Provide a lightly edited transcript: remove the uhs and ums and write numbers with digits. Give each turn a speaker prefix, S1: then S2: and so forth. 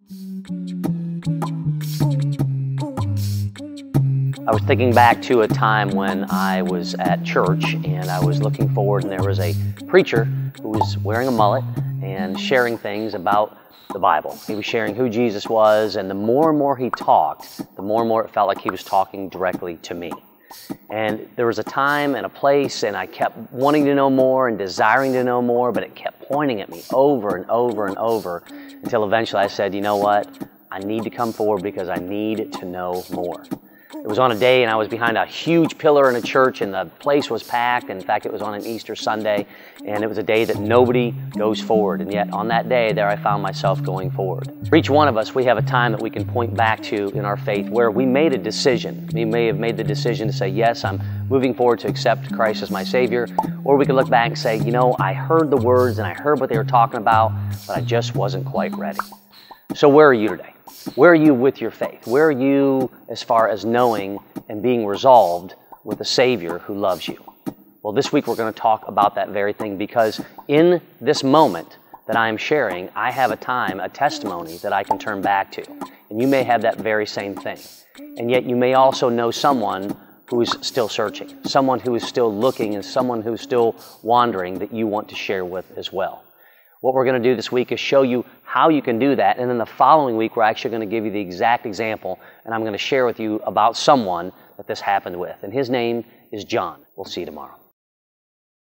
S1: I was thinking back to a time when I was at church and I was looking forward, and there was a preacher who was wearing a mullet and sharing things about the Bible. He was sharing who Jesus was, and the more and more he talked, the more and more it felt like he was talking directly to me. And there was a time and a place, and I kept wanting to know more and desiring to know more, but it kept pointing at me over and over and over until eventually I said, you know what? I need to come forward because I need to know more. It was on a day, and I was behind a huge pillar in a church, and the place was packed. In fact, it was on an Easter Sunday, and it was a day that nobody goes forward. And yet, on that day, there I found myself going forward. For each one of us, we have a time that we can point back to in our faith where we made a decision. We may have made the decision to say, yes, I'm moving forward to accept Christ as my Savior. Or we could look back and say, you know, I heard the words and I heard what they were talking about, but I just wasn't quite ready. So where are you today? Where are you with your faith? Where are you as far as knowing and being resolved with a Savior who loves you? Well, this week we're going to talk about that very thing, because in this moment that I am sharing, I have a time, a testimony that I can turn back to. And you may have that very same thing. And yet you may also know someone who is still searching, someone who is still looking, and someone who is still wandering that you want to share with as well. What we're going to do this week is show you how you can do that, and then the following week we're actually going to give you the exact example, and I'm going to share with you about someone that this happened with. And his name is John. We'll see you tomorrow.